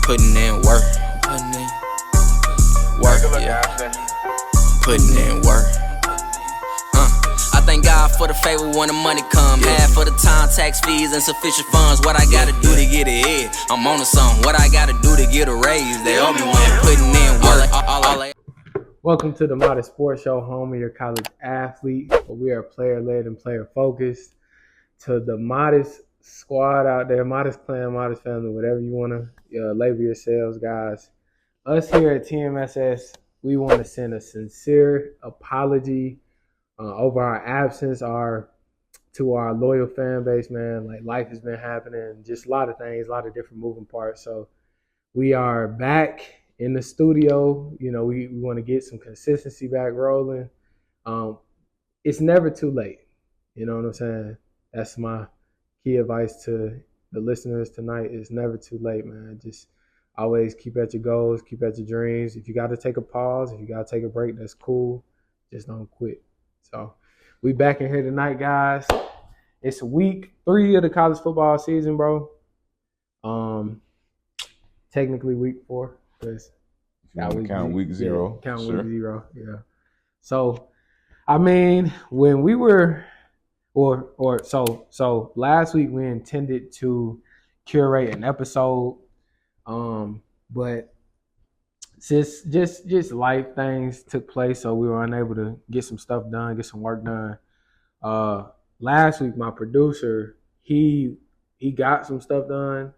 putting in work. Work, yeah. Putting in work. I thank God for the favor when the money come. Half for the time, tax fees, and sufficient funds. What I gotta do to get ahead, I'm on to something. What I gotta do to get a raise, they all be winning, putting in work. Welcome to the Modest Sports Show, home of your college athlete, where we are player-led and player-focused. To the modest squad out there, modest clan, modest family, whatever you want to label yourselves, guys. Us here at TMSS, we want to send a sincere apology over our absence, to our loyal fan base, man. Like, life has been happening, just a lot of things, a lot of different moving parts. So we are back in the studio. You know, we want to get some consistency back rolling. It's never too late. You know what I'm saying? That's my key advice to the listeners tonight. It's never too late, man. Just always keep at your goals, keep at your dreams. If you got to take a pause, if you got to take a break, that's cool. Just don't quit. So we back in here tonight, guys. It's week 3 of the college football season, bro. Technically week 4, because count week 0. Count week 0, yeah. So, I mean, when we were, so last week we intended to curate an episode, but just life things took place, so we were unable to get some stuff done, get some work done. Last week, my producer, he got some stuff done.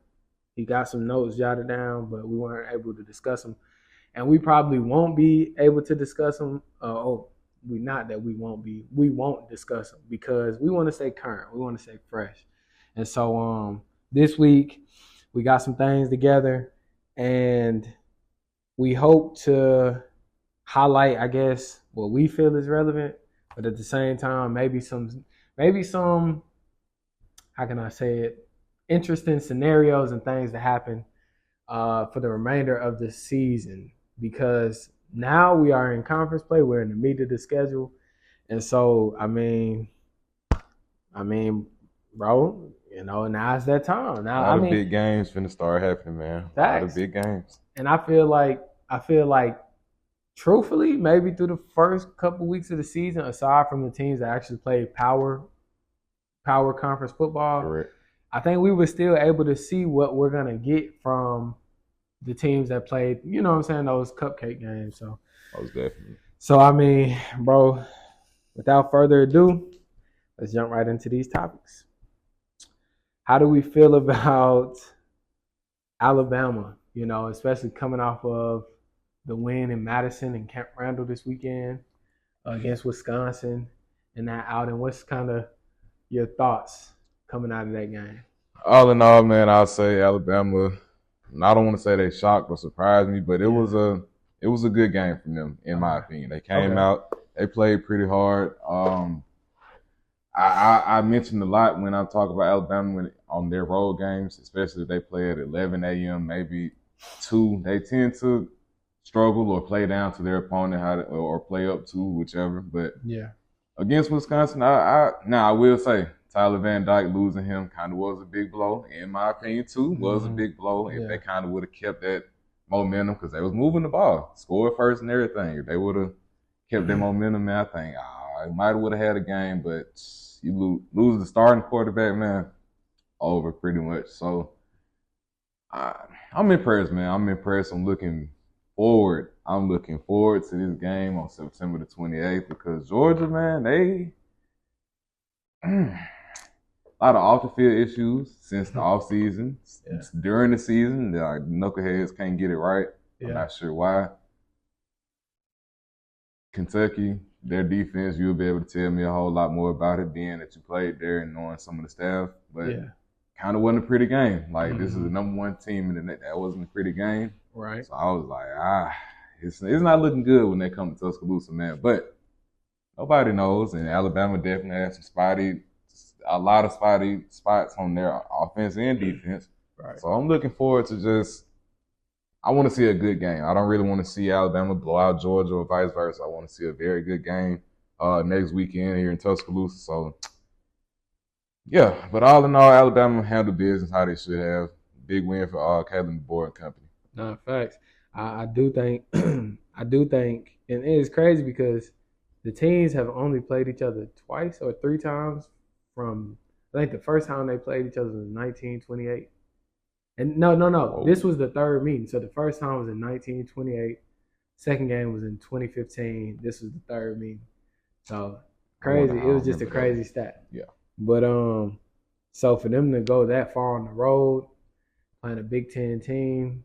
He got some notes jotted down, but we weren't able to discuss them. And we probably won't be able to discuss them. We won't discuss them because we want to stay current. We want to stay fresh. And so this week, we got some things together, and we hope to highlight, I guess, what we feel is relevant, but at the same time, maybe some, how can I say it, interesting scenarios and things that happen for the remainder of the season, because now we are in conference play. We're in the meat of the schedule. And so, I mean, bro, you know, now it's that time. Now, a lot of big games finna start happening, man. Facts. A lot of big games. And I feel like, truthfully, maybe through the first couple weeks of the season, aside from the teams that actually played power conference football, correct, I think we were still able to see what we're gonna get from the teams that played, you know what I'm saying, those cupcake games. So most definitely. So I mean, bro, without further ado, let's jump right into these topics. How do we feel about Alabama? You know, especially coming off of the win in Madison and Camp Randall this weekend against Wisconsin and that outing. What's kind of your thoughts coming out of that game? All in all, man, I'll say Alabama. And I don't want to say they shocked or surprised me, but it was a good game from them, in my opinion. They came out, they played pretty hard. I mentioned a lot when I talk about Alabama on their road games, especially if they play at 11 a.m., maybe 2. They tend to struggle or play down to their opponent, or play up to, whichever. But yeah, against Wisconsin, I will say Tyler Van Dyke losing him kind of was a big blow, in my opinion, too. Was a big blow. If they kind of would have kept that momentum, because they was moving the ball, scored first and everything. If they would have kept their momentum, man, I think it might would have had a game, but you lose the starting quarterback, man, over pretty much. So I'm impressed, man. I'm impressed. I'm looking forward to this game on September the 28th, because Georgia, man, they a lot of off the field issues since the off season. Yeah. During the season, the knuckleheads can't get it right. Yeah. I'm not sure why. Kentucky, their defense, you'll be able to tell me a whole lot more about it, being that you played there and knowing some of the staff. But kind of wasn't a pretty game. Like, this is the number 1 team, and that wasn't a pretty game. Right. So I was like, it's not looking good when they come to Tuscaloosa, man. But nobody knows, and Alabama definitely has a lot of spotty spots on their offense and defense. Right. So I'm looking forward to I want to see a good game. I don't really want to see Alabama blow out Georgia or vice versa. I want to see a very good game next weekend here in Tuscaloosa. So, yeah. But all in all, Alabama handled business how they should have. Big win for Kalen DeBoer and company. No, facts. I do think I do think, and it is crazy because the teams have only played each other twice or three times. From I think the first time they played each other was 1928, and no, no, no, Whoa. this was the third meeting. So the first time was in 1928. Second game was in 2015. This was the third meeting. So crazy. It was just a crazy stat. Yeah. But so for them to go that far on the road, playing a Big Ten team,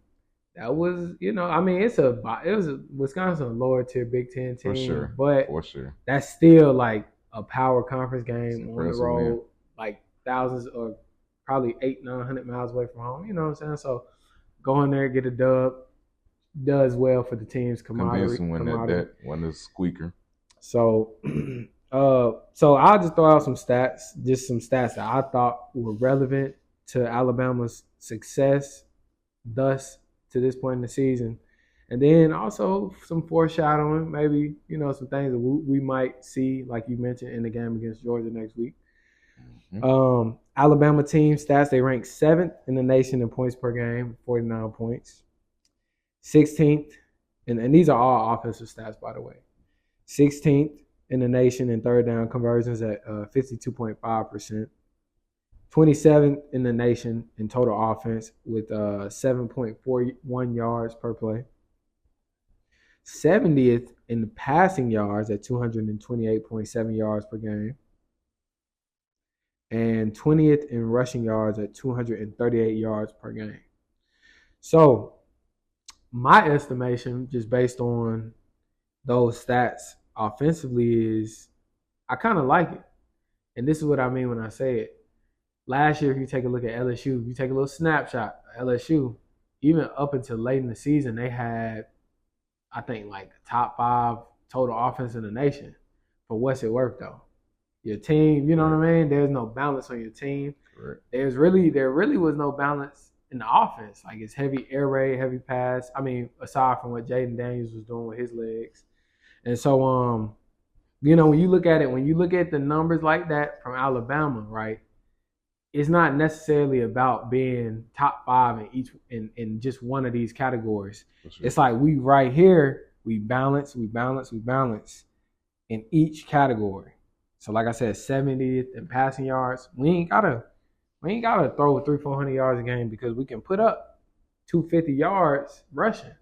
that was, I mean, it was a Wisconsin lower tier Big Ten team, For sure. but For sure. that's still like a power conference game on the road, man. like thousands or probably 800-900 miles away from home. You know what I'm saying? So go in there, get a dub, does well for the team's Convincing camaraderie. that one is squeaker. So, so I'll just throw out some stats that I thought were relevant to Alabama's success, thus to this point in the season, and then also some foreshadowing, maybe some things that we might see, like you mentioned, in the game against Georgia next week. Mm-hmm. Alabama team stats: they rank 7th in the nation in points per game, 49 points. 16th, and these are all offensive stats, by the way. 16th in the nation in third down conversions at 52.5%. 27th in the nation in total offense with 7.41 yards per play. 70th in the passing yards at 228.7 yards per game. And 20th in rushing yards at 238 yards per game. So, my estimation, just based on those stats offensively, is I kind of like it. And this is what I mean when I say it. Last year, if you take a look at LSU, if you take a little snapshot of LSU, even up until late in the season, they had, I think, like the top 5 total offense in the nation. For what's it worth, though? Your team, you know what I mean? There's no balance on your team. Correct. There really was no balance in the offense. Like, it's heavy air raid, heavy pass. I mean, aside from what Jaden Daniels was doing with his legs. And so, when you look at the numbers like that from Alabama, right, it's not necessarily about being top 5 in just one of these categories. Sure. It's like we right here, we balance in each category. So like I said, 70th in passing yards. We ain't gotta throw 300-400 yards a game because we can put up 250 yards rushing.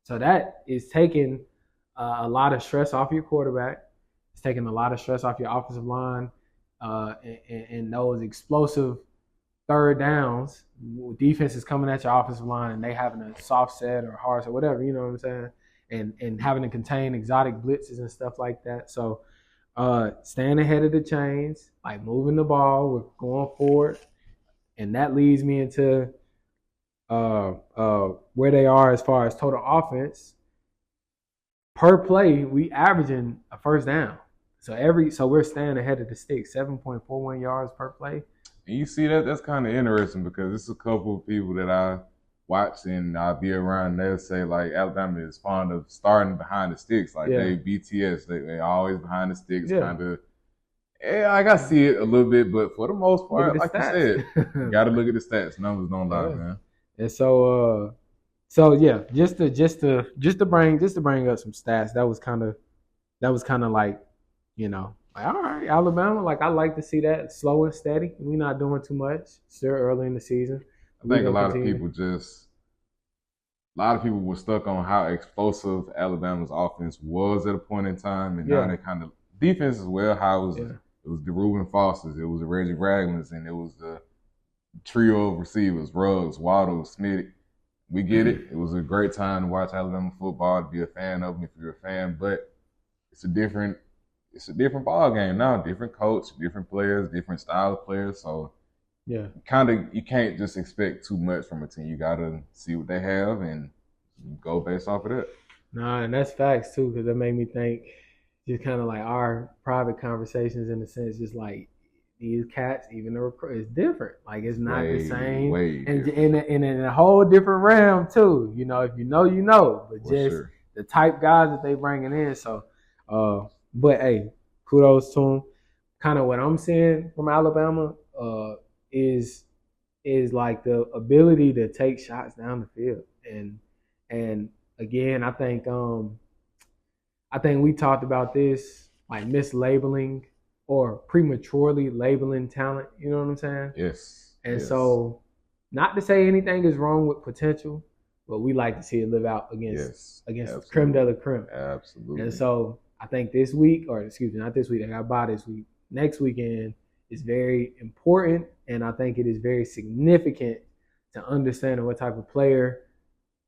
So that is taking a lot of stress off your quarterback. It's taking a lot of stress off your offensive line. And those explosive third downs, defense is coming at your offensive line and they having a soft set or hard set, whatever, you know what I'm saying? And having to contain exotic blitzes and stuff like that. So staying ahead of the chains, like moving the ball, we're going forward. And that leads me into where they are as far as total offense. Per play, we averaging a first down. So we're staying ahead of the stick, 7.41 yards per play. And you see that's kind of interesting because it's a couple of people that I watch and I'll be around. They'll say like Alabama is fond of starting behind the sticks, like they BTS. They always behind the sticks, kind of. Yeah, I got to see it a little bit, but for the most part, like you said, you got to look at the stats. Numbers don't lie, man. And so yeah, just to bring up some stats. That was kind of like. Like, all right, Alabama, like I like to see that slow and steady. We're not doing too much. Still early in the season. I think a lot of people were stuck on how explosive Alabama's offense was at a point in time, and now they kind of defense as well. How it was the Reuben Fosters, it was the Reggie Raglins, and it was the trio of receivers: Ruggs, Waddle, Smitty. We get it. It was a great time to watch Alabama football, to be a fan of them if you're a fan, but it's a different ball game now. Different coach, different players, different style of players. So you can't just expect too much from a team. You gotta see what they have and go based off of that. Nah, and that's facts too, because that made me think just kind of like our private conversations in the sense, just like these cats, even the it's different. Like it's not the same, and in a whole different realm too. If you know, but just the type guys that they bringing in. So. But hey, kudos to them. Kind of what I'm seeing from Alabama is is like the ability to take shots down the field. And again, I think we talked about this, like mislabeling or prematurely labeling talent. You know what I'm saying? Yes. And so, not to say anything is wrong with potential, but we like to see it live out against creme de la creme. Absolutely. And so I think this week, or excuse me, not this week, I got by this week, next weekend is very important, and I think it is very significant to understanding what type of players,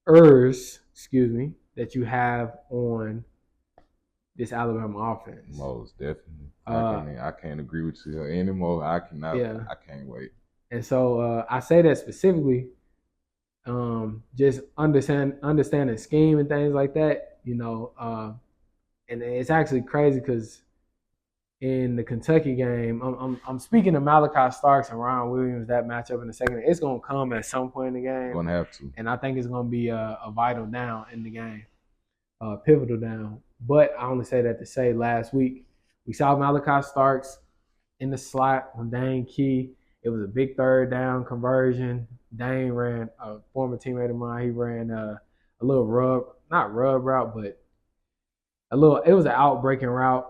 that you have on this Alabama offense. Most definitely. I can't agree with you anymore. I cannot. Yeah. I can't wait. And so I say that specifically, just understanding scheme and things like that, you know. And it's actually crazy because in the Kentucky game, I'm speaking of Malachi Starks and Ryan Williams, that matchup in the second. It's gonna come at some point in the game. Gonna have to. And I think it's gonna be a vital down in the game, pivotal down. But I only say that to say last week we saw Malachi Starks in the slot on Dane Key. It was a big third down conversion. Dane ran, a former teammate of mine, he ran a little not rub route, but it was an out-breaking route,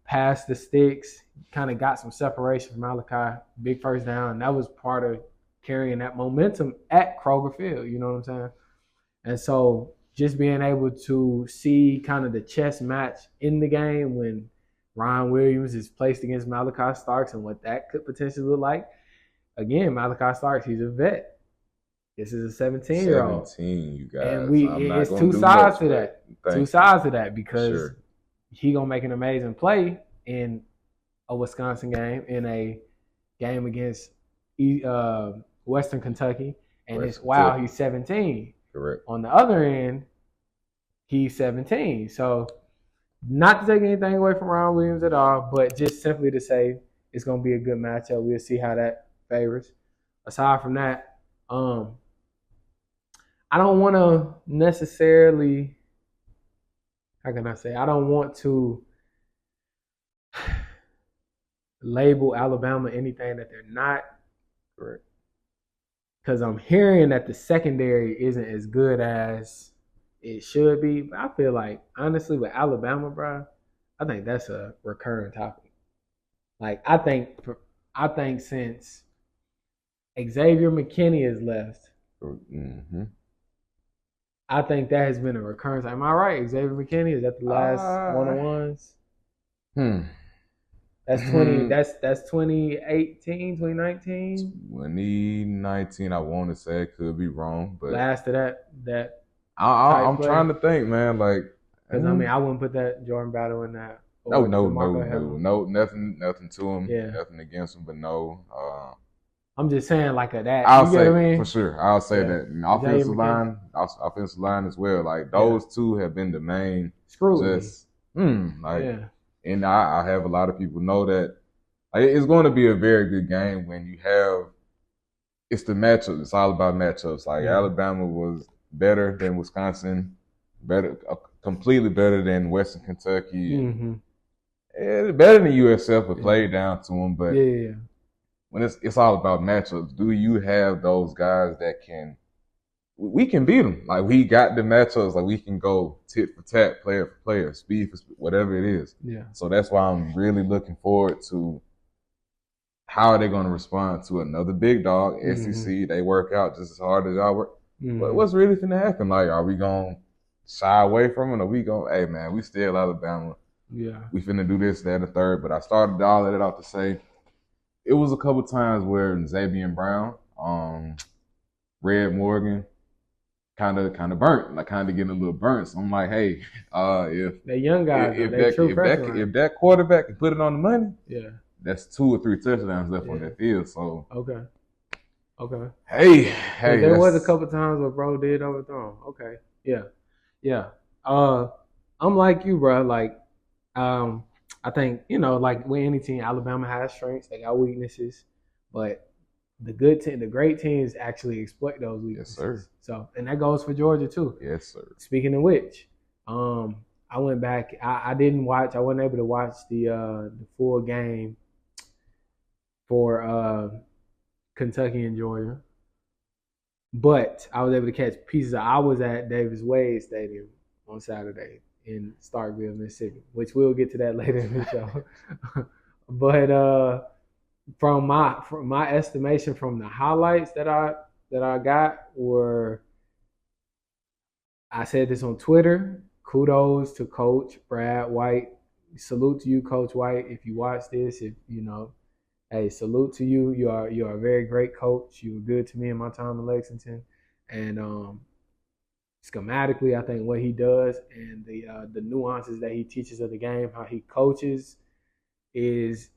past the sticks, kind of got some separation from Malachi, big first down. And that was part of carrying that momentum at Kroger Field, you know what I'm saying? And so just being able to see kind of the chess match in the game when Ryan Williams is placed against Malachi Starks and what that could potentially look like. Again, Malachi Starks, he's a vet. This is a 17-year-old. 17, you guys. And it's two sides to that. Two sides to that because he going to make an amazing play in a Wisconsin game, in a game against Western Kentucky. And he's 17. Correct. On the other end, he's 17. So not to take anything away from Ryan Williams at all, but just simply to say it's going to be a good matchup. We'll see how that favors. Aside from that, I don't want to necessarily, how can I say, I don't want to label Alabama anything that they're not. Correct. Because I'm hearing that the secondary isn't as good as it should be. But I feel like, honestly, with Alabama, bro, I think that's a recurring topic. Like, I think since Xavier McKinney has left, I think that has been a recurrence. Am I right? Xavier McKinney, is that the last one-on-ones? That's 2018, 2019? 2019, I want to say. It could be wrong, but last of that I'm trying to think, man. Like, because I mean, I wouldn't put that Jordan Battle in that. No, nothing to him. Yeah. Nothing against him, but no. I'm just saying, like that. I'll you say what I mean? for sure. I'll say that. And offensive line as well. Like those two have been the main. Scrutiny. And I have a lot of people know that it's going to be a very good game when you have. It's the matchup. It's all about matchups. Like Alabama was better than Wisconsin, completely better than Western Kentucky. Mm-hmm. Better than USF, but played down to them. But when it's all about matchups, do you have those guys that we can beat them? Like, we got the matchups. Like, we can go tit for tat, player for player, speed for speed, whatever it is. Yeah. So that's why I'm really looking forward to how are they going to respond to another big dog, SEC. They work out just as hard as y'all work. But what's really going to happen? Like, are we going to shy away from it? Or are we going, hey, man, we still Alabama. Yeah. We finna do this, that, and the third. But I started all of that out to say it was a couple times where Xavier Brown, Red Morgan, kind of burnt, like kind of getting a little burnt. So I'm like, hey, if the young guys, if that quarterback can put it on the money, that's 2 or 3 touchdowns left on that field. So okay. Hey, there was a couple times where bro did overthrow him. Okay, yeah. I'm like you, bro. Like, I think, like with any team, Alabama has strengths, they got weaknesses, but the great teams actually exploit those weaknesses. Yes, sir. So, and that goes for Georgia too. Yes, sir. Speaking of which, I went back. I wasn't able to watch the full game for Kentucky and Georgia. But I was able to catch pieces. I was at Davis Wade Stadium on Saturday in Starkville, Mississippi, which we'll get to that later in the show. But from my estimation from the highlights that I got were, I said this on Twitter. Kudos to Coach Brad White. Salute to you, Coach White. If you watch this, if you know, hey, salute to you. You are a very great coach. You were good to me in my time in Lexington, and schematically, I think what he does and the nuances that he teaches of the game, how he coaches, is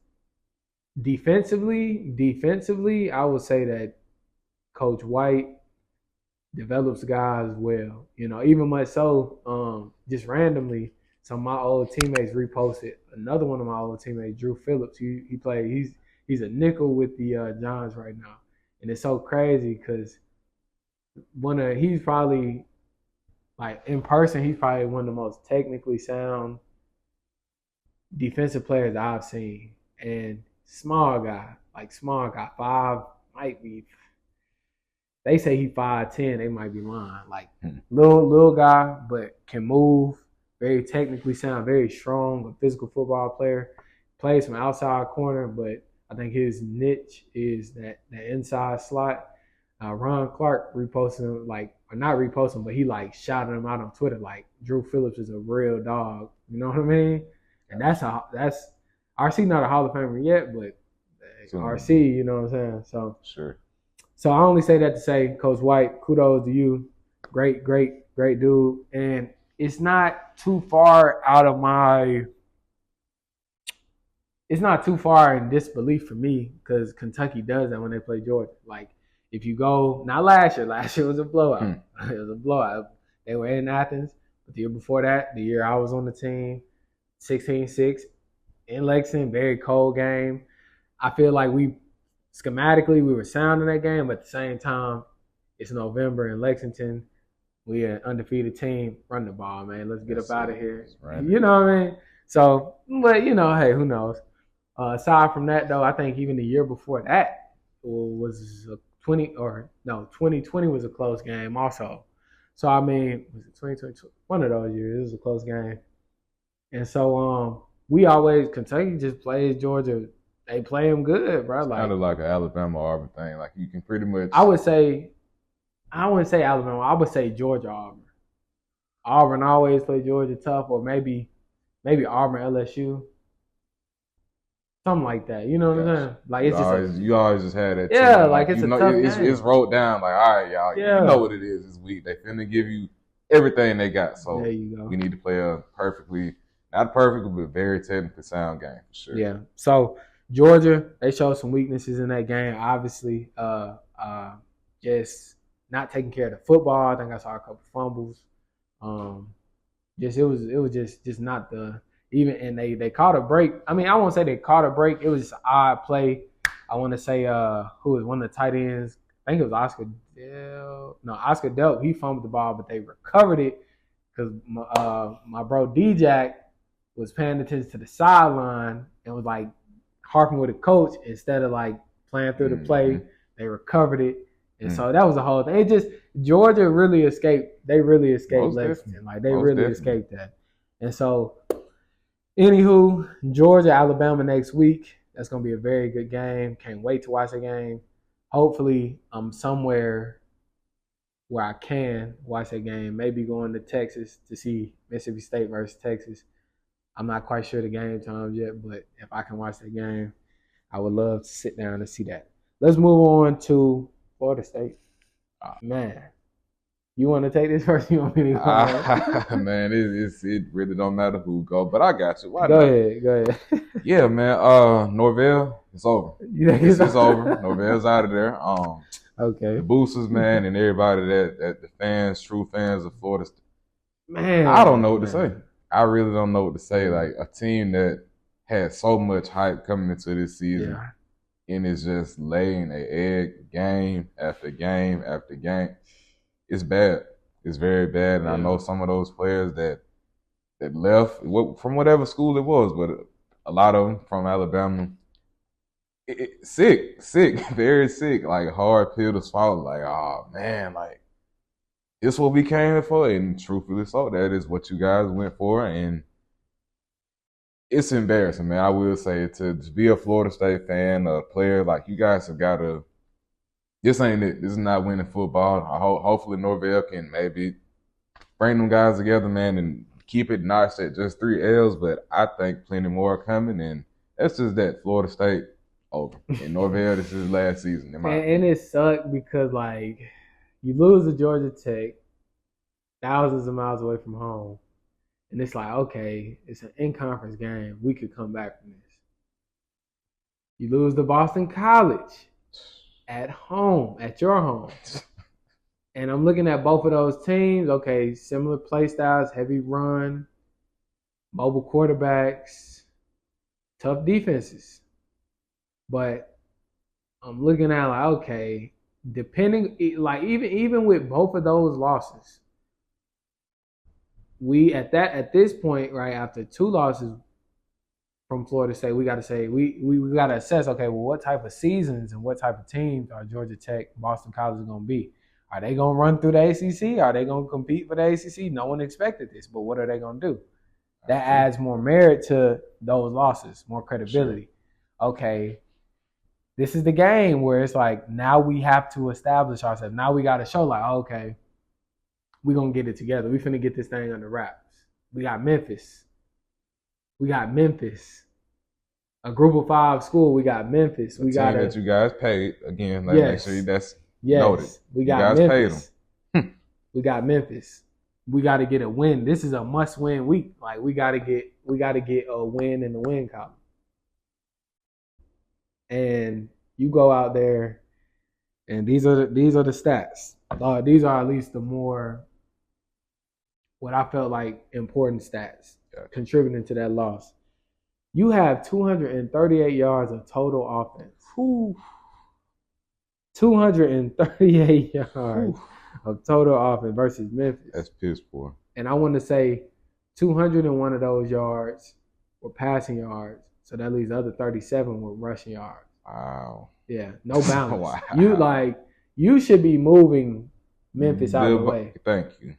defensively. I would say that Coach White develops guys well. You know, even much so, just randomly, some of my old teammates reposted another one of my old teammates, Drew Phillips. He played. He's a nickel with the Johns right now, and it's so crazy because he's probably, like, in person, he's probably one of the most technically sound defensive players I've seen. And small guy, five, might be. They say he 5'10", they might be lying. Like, little guy, but can move, very technically sound, very strong, a physical football player. Plays from outside corner, but I think his niche is that inside slot. Ron Clark reposted him, or not reposted him, but he shouted him out on Twitter like Drew Phillips is a real dog. You know what I mean? And that's RC not a Hall of Famer yet, but RC, you know what I'm saying? So sure. So I only say that to say, Coach White, kudos to you. Great dude. And it's not too far in disbelief for me because Kentucky does that when they play Georgia. Like, if you go, not last year was a blowout. It was a blowout. They were in Athens, but the year before that, the year I was on the team, 16-6 in Lexington, very cold game. I feel like schematically, we were sound in that game, but at the same time, it's November in Lexington. We an undefeated team. Run the ball, man. Let's get up out of here. Right. You know what I mean? So, but, hey, who knows? Aside from that, though, I think even the year before that was 2020 was a close game also. So, I mean, was it 2022? One of those years. It was a close game. And so Kentucky just plays Georgia. They play them good, bro. It's kind of like an Alabama Auburn thing. Like, you can pretty much. I wouldn't say Alabama. I would say Georgia Auburn. Auburn always play Georgia tough, or maybe Auburn LSU. Something like that. You know what I'm saying? Like, you always just had that. Yeah, team. like it's a tough game. It's wrote down. Like, all right, y'all. Yeah. You know what it is this week. They finna give you everything they got. So there you go. We need to play not perfectly, but very technically sound game for sure. Yeah. So Georgia, they showed some weaknesses in that game. Obviously, just not taking care of the football. I think I saw a couple fumbles. It was just not the even, and they caught a break. I mean, I won't say they caught a break. It was just an odd play. I want to say who was one of the tight ends. I think it was Oscar Delp. He fumbled the ball, but they recovered it because my bro D-Jack was paying attention to the sideline and was like harping with a coach instead of like playing through the play. They recovered it. And so that was the whole thing. It just, Georgia really escaped. They really escaped Lexington. Like, they really escaped that. And so, anywho, Georgia, Alabama next week. That's going to be a very good game. Can't wait to watch the game. Hopefully, I'm somewhere where I can watch that game. Maybe going to Texas to see Mississippi State versus Texas. I'm not quite sure the game times yet, but if I can watch that game, I would love to sit down and see that. Let's move on to Florida State. Oh, man. You want to take this first? You want me to go? Man, it really don't matter who go, but I got you. Why go not? ahead. Yeah, man. Norvell, it's over. It's over. Norvell's out of there. Okay. The boosters, man, and everybody that the fans, true fans of Florida State. Man, I don't know what to say. I really don't know what to say. Like, a team that had so much hype coming into this season. Yeah. And it's just laying an egg game after game after game. It's bad. It's very bad. And I know some of those players that left from whatever school it was, but a lot of them from Alabama, sick, very sick, like hard pill to swallow. Like, oh man, like it's what we came here for, and truthfully, so that is what you guys went for, and it's embarrassing, man. I will say to be a Florida State fan, a player, like you guys have got to. This ain't it. This is not winning football. Hopefully Norvell can maybe bring them guys together, man, and keep it notched at just 3 L's. But I think plenty more are coming, and that's just that. Florida State over. And Norvell, this is his last season. And it sucked because, like, you lose to Georgia Tech, thousands of miles away from home. And it's like, okay, it's an in-conference game. We could come back from this. You lose to Boston College at home, at your home. And I'm looking at both of those teams. Okay, similar play styles, heavy run, mobile quarterbacks, tough defenses. But I'm looking at like, okay, depending, like even with both of those losses, we at this point, right after 2 losses from Florida State, we got to say we got to assess. Okay, well, what type of seasons and what type of teams are Georgia Tech, Boston College going to be? Are they going to run through the ACC? Are they going to compete for the ACC? No one expected this, but what are they going to do? That adds more merit to those losses, more credibility. Sure. Okay, this is the game where it's like now we have to establish ourselves. Now we got to show like, okay, we're going to get it together. We finna get this thing under wraps. We got Memphis. A group of 5 school. We got Memphis. We got that you guys paid again. Like, make sure that's noted. We got you guys Memphis. Paid them. We got Memphis. We got to get a win. This is a must-win week. Like we got to get a win in the win column. And you go out there, and these are the stats. These are at least the more what I felt like important stats contributing to that loss. You have 238 yards of total offense. Whew. 238 yards of total offense versus Memphis. That's piss poor. And I want to say 201 of those yards were passing yards. So that leaves the other 37 were rushing yards. Wow. Yeah, no balance. Wow. You should be moving Memphis out of the way. Thank you.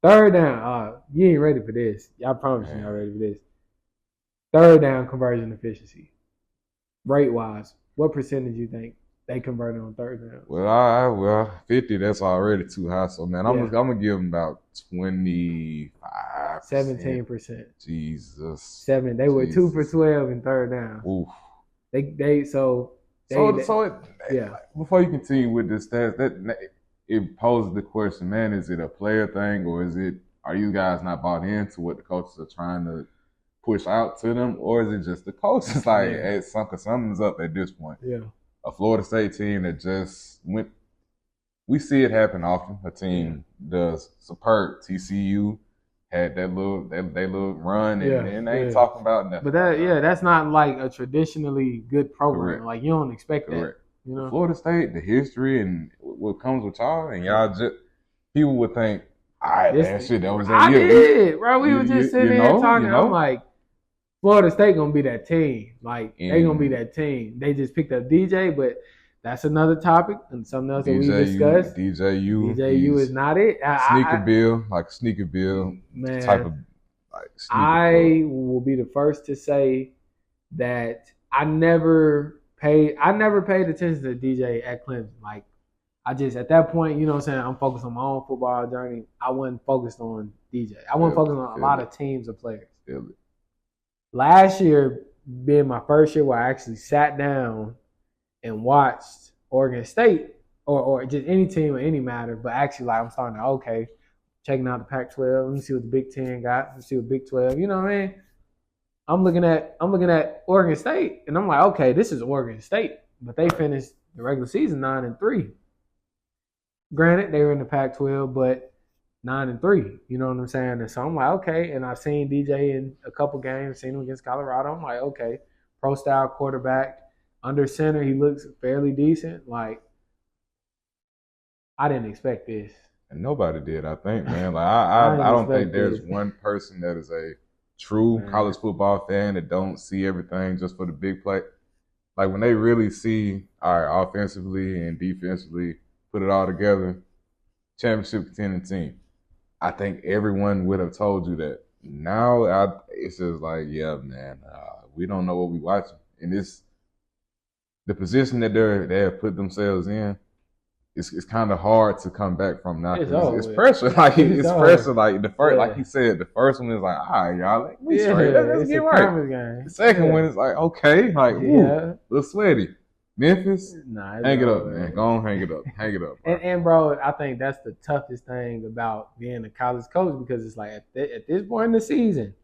Third down. You ain't ready for this. I promise you, not ready for this. Third down conversion efficiency, rate wise, what percentage you think they converted on third down? Well, 50. That's already too high. So man, I'm gonna give them about 25%. 17%. Jesus. 7. They were 2 for 12 in third down. Oof. Before you continue with the stats, it poses the question, man, is it a player thing or are you guys not bought into what the coaches are trying to push out to them, or is it just the coaches? Like, hey, something's up at this point. Yeah. A Florida State team that just went, we see it happen often. A team does superb. TCU had that little run, and they ain't talking about nothing. But that's not like a traditionally good program. Correct. Like, you don't expect that. You know? Florida State, the history and what comes with y'all, and y'all just, people would think, all right, that was that year. Did, bro. We were just sitting there talking. I'm like, Florida State gonna be that team. Like, they gonna be that team. They just picked up DJ, but that's another topic and something else that we discussed. DJU is not it. Sneaker Bill, man, type of like. I will be the first to say that I never paid attention to DJ at Clemson. Like, I just, at that point, you know what I'm saying, I'm focused on my own football journey. I wasn't focused on DJ. I wasn't focused on a lot of teams of players. Last year, being my first year where I actually sat down and watched Oregon State or just any team or any matter, but actually, like, I'm starting to, checking out the Pac-12. Let me see what the Big Ten got. Let's see what Big 12, you know what I mean? I'm looking at Oregon State, and I'm like, okay, this is Oregon State, but they finished the regular season 9-3. Granted, they were in the Pac-12, but 9-3. You know what I'm saying? And so I'm like, okay. And I've seen DJ in a couple games, seen him against Colorado. I'm like, okay, pro-style quarterback. Under center, he looks fairly decent. Like, I didn't expect this. And nobody did, I think, man. Like, I don't think there's one person that is a true college football fan that don't see everything just for the big play, like when they really see, all right, offensively and defensively, put it all together, championship contending team. I think everyone would have told you that. Now it's just like, yeah, man, we don't know what we watching, and it's the position that they have put themselves in. It's kind of hard to come back from now. It's pressure, like it's pressure. Like the first, like he said, the first one is like, all right, y'all, like, we straight. Let's get right. The second one is like, okay, like, ooh, little sweaty. Memphis, hang it up, man. Go on, hang it up, hang it up. Bro. And bro, I think that's the toughest thing about being a college coach, because it's like at this point in the season,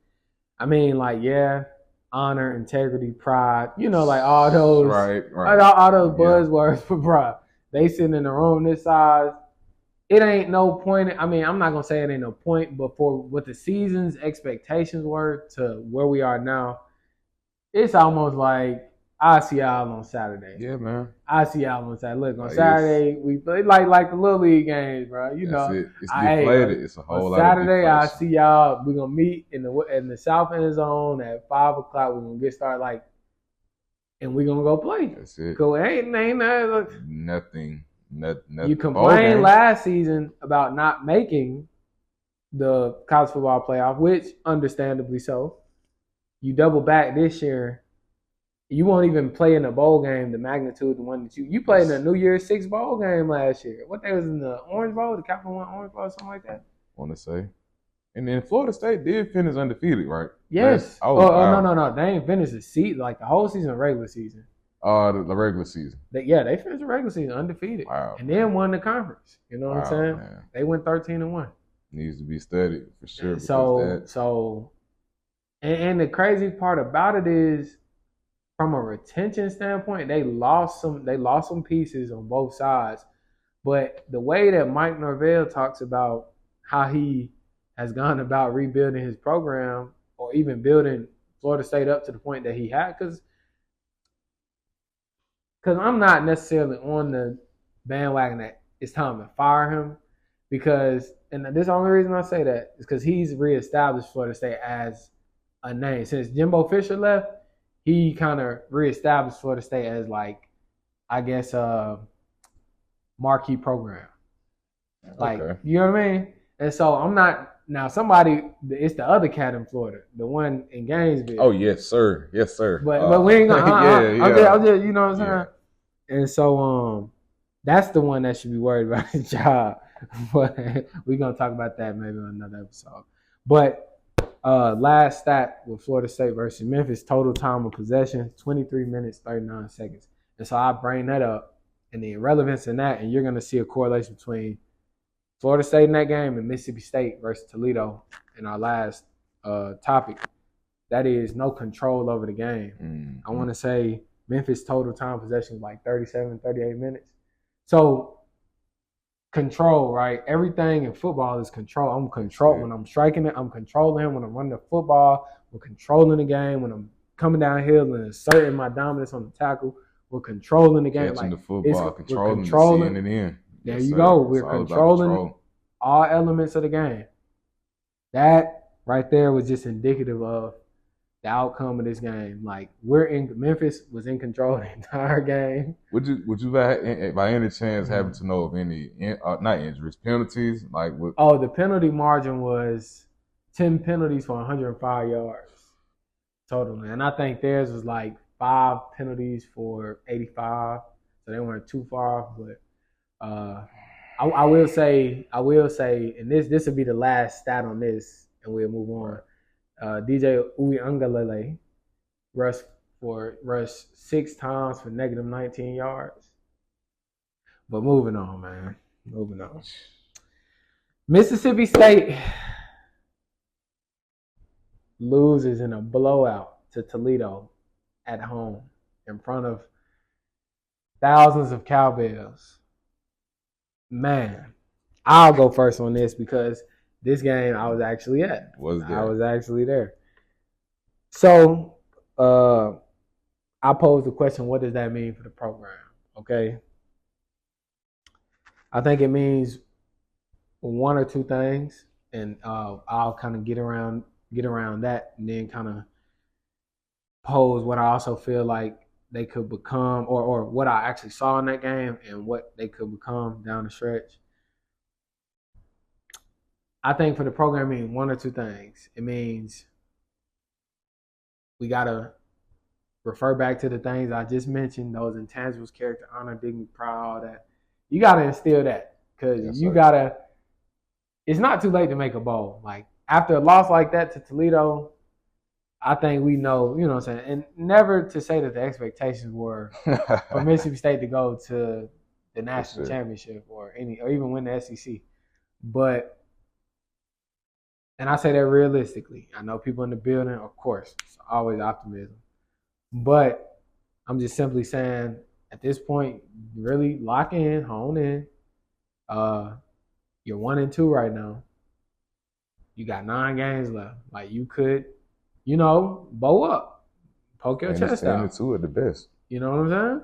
I mean, like, yeah, honor, integrity, pride, you know, like all those, right. all those buzzwords for pride. They sitting in a room this size. It ain't no point. I mean, I'm not gonna say it ain't no point, but for what the season's expectations were to where we are now, it's almost like I see y'all on Saturday. Yeah, man. I see y'all on Saturday. Look, on Saturday we play like the little league games, bro. You know, it's deflated. It's a whole lot. Saturday, I see y'all. We're gonna meet in the south end zone at 5:00. We're gonna get started like. And we're going to go play. That's it. Cool. Ain't nothing. You complained last season about not making the college football playoff, which understandably so. You double back this year. You won't even play in a bowl game the magnitude the one that you played in a New Year's Six bowl game last year. What they was in the Orange Bowl, the Capital One Orange Bowl, something like that? I want to say. And then Florida State did finish undefeated, right? Yes. Wow. No. They ain't finished the season, like the whole season, regular season. The regular season. They finished the regular season undefeated. Wow. And then won the conference. You know what I'm saying? Man. They went 13-1. Needs to be studied for sure. And the crazy part about it is, from a retention standpoint, they lost some pieces on both sides. But the way that Mike Norvell talks about how he has gone about rebuilding his program, or even building Florida State up to the point that he had, because I'm not necessarily on the bandwagon that it's time to fire him, because, and this is the only reason I say that is because he's reestablished Florida State as a name. Since Jimbo Fisher left, he kind of reestablished Florida State as, like, I guess, a marquee program. Like, you know what I mean? And so I'm not. Now, it's the other cat in Florida, the one in Gainesville. Oh, yes, sir. Yes, sir. But we ain't gonna, I'm just, you know what I'm saying? Yeah. And so, that's the one that should be worried about his job. But we're going to talk about that maybe on another episode. But last stat with Florida State versus Memphis, total time of possession, 23 minutes, 39 seconds. And so I bring that up and the irrelevance in that, and you're going to see a correlation between Florida State in that game and Mississippi State versus Toledo in our last topic. That is no control over the game. Mm-hmm. I want to say Memphis total time possession is like 37, 38 minutes. So control, right? Everything in football is control. I'm control when I'm striking it. I'm controlling him when I'm running the football. We're controlling the game when I'm coming downhill and asserting my dominance on the tackle. We're controlling the game. Catching the football, controlling it in. There you go. We're controlling all elements of the game. That right there was just indicative of the outcome of this game. Like, Memphis was in control of the entire game. Would you by any chance happen to know of any not injuries, penalties? The penalty margin was 10 penalties for 105 yards total, and I think theirs was like 5 penalties for 85, so they weren't too far off. But I will say, and this will be the last stat on this, and we'll move on. DJ Uiagalelei rushed 6 times for negative 19 yards. But moving on, man. Moving on. Mississippi State loses in a blowout to Toledo at home in front of thousands of cowbells. Man, I'll go first on this because this game I was actually at. I was actually there. So I posed the question, what does that mean for the program? Okay. I think it means one or two things, and I'll kind of get around get around that, and then kind of pose what I also feel like they could become, or what I actually saw in that game and what they could become down the stretch. I think for the program, it means one or two things. It means we got to refer back to the things I just mentioned, those intangibles, character, honor, dignity, pride, all that. You got to instill that because you got to – it's not too late to make a bowl. Like, after a loss like that to Toledo, I think we know, you know what I'm saying, and never to say that the expectations were for Mississippi State to go to the national championship or even win the SEC. But – and I say that realistically. I know people in the building, of course, it's always optimism. But I'm just simply saying, at this point, really lock in, hone in. You're 1-2 right now. You got 9 games left. Like, you could, bow up, poke your chest out. 10-2 at the best. You know what I'm saying?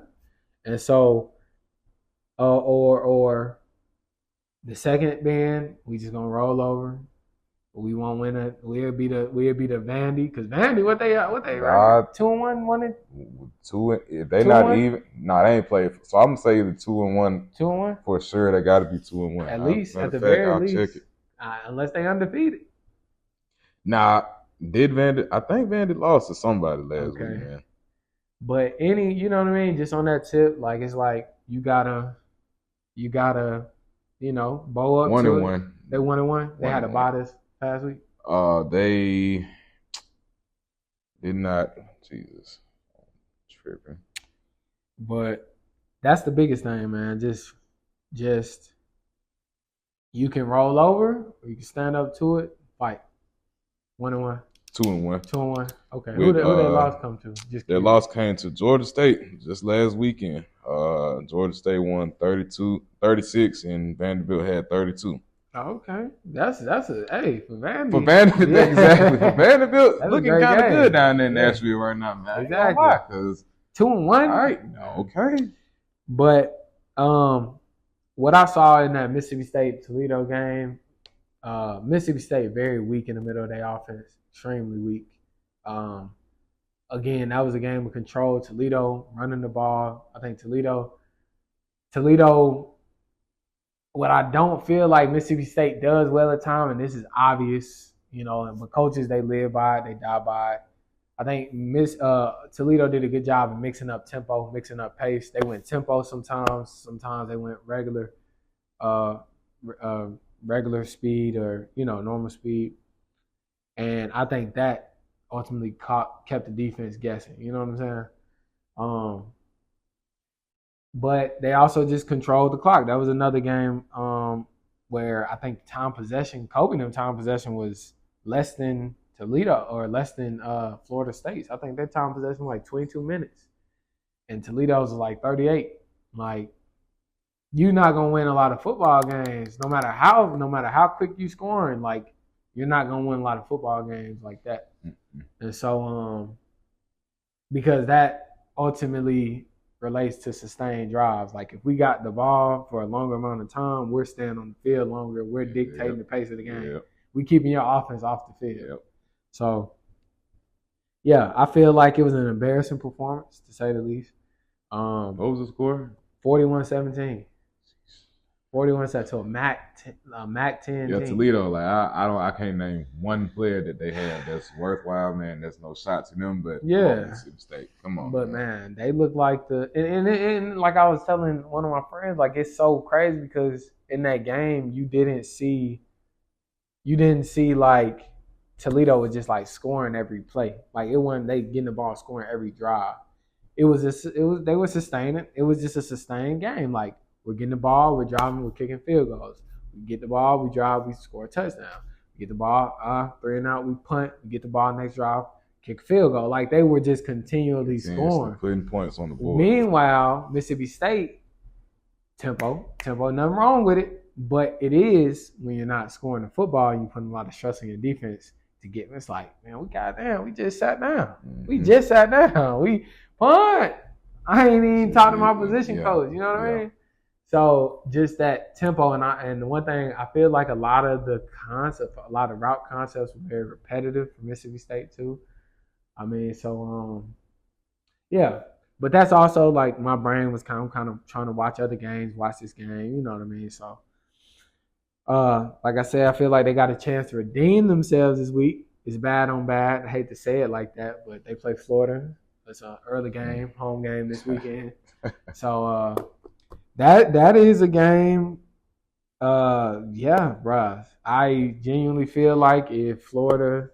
And so, or the second being, we just gonna roll over. We won't win it. We'll be the Vandy, because Vandy, what they right? 2-1, 2. If they not 1? Even, they ain't played. So I'm gonna say either 2-1. 2-1 for sure. They got to be 2-1. At least, at the very least. Check it. Unless they undefeated. Did Vandy? I think Vandy lost to somebody last week, man. But you know what I mean? Just on that tip, like it's like you gotta, bow up. 1-1. They 1-1. They had a bye this past week? They did not. Jesus. Tripping. But that's the biggest thing, man. Just you can roll over, or you can stand up to it, fight. 1-1. 2-1. 2-1. Okay. Who that loss come to? Their loss came to Georgia State just last weekend. Georgia State won 36, and Vanderbilt had 32. Okay, that's a for Vanderbilt. For Vanderbilt, exactly. For Vanderbilt, looking kind of good down there in Nashville right now, man. Exactly. Because 2-1. All right, okay. But what I saw in that Mississippi State Toledo game, Mississippi State very weak in the middle of their offense, extremely weak. Again, that was a game of control. Toledo running the ball. I think Toledo. What I don't feel like Mississippi State does well at times, and this is obvious, and my coaches, they live by it, they die by it. I think Toledo did a good job of mixing up tempo, mixing up pace. They went tempo sometimes. Sometimes they went regular speed or, normal speed. And I think that ultimately kept the defense guessing. You know what I'm saying? But they also just controlled the clock. That was another game where I think time possession was less than Toledo or less than Florida State's. I think their time possession was like 22 minutes. And Toledo's was like 38. Like, you're not gonna win a lot of football games, no matter how quick you scoring. Like, you're not gonna win a lot of football games like that. Mm-hmm. And so, because that ultimately relates to sustained drives. Like, if we got the ball for a longer amount of time, we're staying on the field longer. We're dictating the pace of the game. Yep. We keeping your offense off the field. Yep. So, yeah, I feel like it was an embarrassing performance, to say the least. What was the score? 41-17. 41-17 to a MAC 10. Yeah, Toledo. Like, I can't name one player that they had that's worthwhile, man. There's no shot to them, but Mississippi State. Come on. But man, they look like and like I was telling one of my friends, like, it's so crazy because in that game you didn't see like Toledo was just like scoring every play. Like, it wasn't they getting the ball, scoring every drive. They were sustaining. It was just a sustained game. Like, we're getting the ball, we're driving, we're kicking field goals. We get the ball, we drive, we score a touchdown. We get the ball, 3 and out, we punt. We get the ball next drive, kick field goal. Like, they were just continually scoring, putting points on the board. Meanwhile, Mississippi State tempo, nothing wrong with it, but it is when you're not scoring the football, you putting a lot of stress on your defense to get. It's like, man, we just sat down. Mm-hmm. We just sat down. We punt. I ain't even talking to my position coach. You know what I mean? So just that tempo, and the one thing I feel like a lot of route concepts were very repetitive for Mississippi State too. I mean, so yeah, but that's also like my brain was kind of trying to watch other games, watch this game. You know what I mean? So, like I said, I feel like they got a chance to redeem themselves this week. It's bad on bad. I hate to say it like that, but they play Florida. It's an early game, home game this weekend. So that is a game. Yeah, bruh. I genuinely feel like if Florida,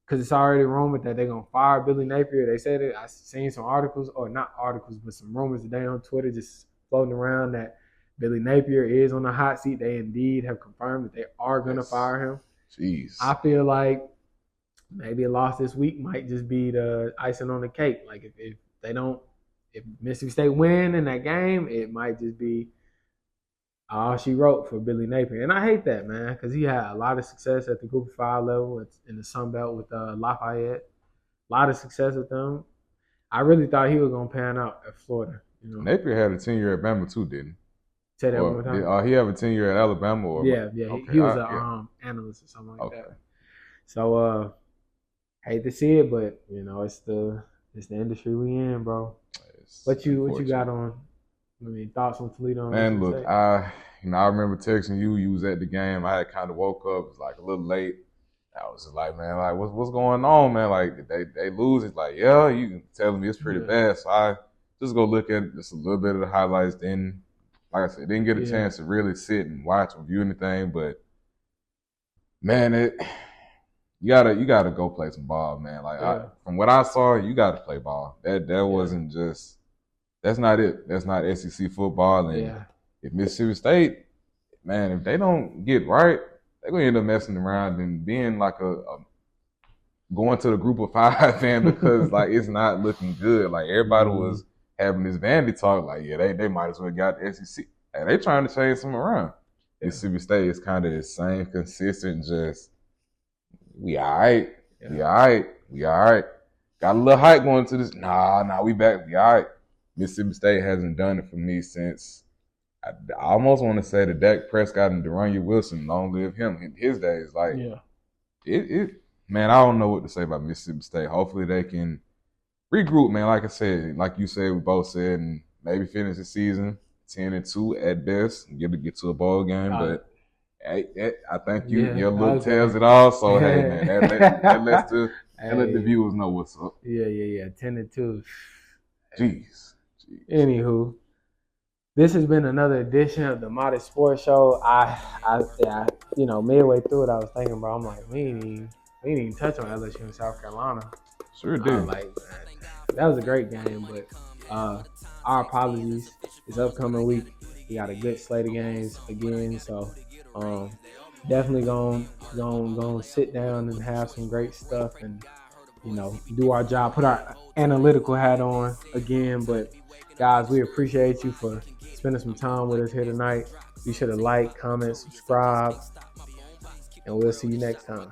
because it's already rumored that they're gonna fire Billy Napier. They said it. I seen some articles, or not articles, but some rumors today on Twitter just floating around that Billy Napier is on the hot seat. They indeed have confirmed that they are gonna fire him. Jeez. I feel like maybe a loss this week might just be the icing on the cake. Like if they don't, if Mississippi State win in that game, it might just be all she wrote for Billy Napier. And I hate that, man, because he had a lot of success at the Group of 5 level in the Sun Belt with Lafayette. A lot of success with them. I really thought he was going to pan out at Florida. You know? Napier had a tenure at Bama too, didn't he? Say that one more time. He have a tenure at Alabama? Or, yeah. Okay, he was an analyst or something like that. So, hate to see it, but, you know, it's the industry we in, bro. What you got on? I mean, thoughts on Toledo? Man, look, I remember texting you. You was at the game. I had kind of woke up. It was like a little late. I was just like, man, like what's going on, man? Like they lose. It's like, yeah, you telling me it's pretty bad. So I just go look at just a little bit of the highlights. Then, like I said, didn't get a chance to really sit and watch or view anything. But man, you gotta go play some ball, man. Like from what I saw, you gotta play ball. That wasn't just. That's not it. That's not SEC football. And if Mississippi State, man, if they don't get right, they're gonna end up messing around and being like a going to the Group of 5 fan because like it's not looking good. Like everybody was having this vanity talk. Like they might as well got the SEC. And they trying to change something around. Mississippi State is kind of the same, consistent. Just we all right. We all right. Got a little hype going to this. Nah, we back. We all right. Mississippi State hasn't done it for me since I almost want to say the Dak Prescott and De'Runnya Wilson. Long live him in his days. Like man, I don't know what to say about Mississippi State. Hopefully they can regroup, man. Like I said, like you said, we both said, and maybe finish the season 10-2 at best and get to a bowl game. But I think your look tells it all. So hey, man, that lets the viewers know what's up. Yeah. 10-2. Jeez. Anywho, this has been another edition of the Modest Sports Show. I midway through it, I was thinking, bro, I'm like, we didn't even touch on LSU and South Carolina. Sure did. That was a great game, but our apologies. This upcoming week, we got a good slate of games again, so definitely gonna sit down and have some great stuff and do our job, put our analytical hat on again. But guys, we appreciate you for spending some time with us here tonight. Be sure to like, comment, subscribe, and we'll see you next time.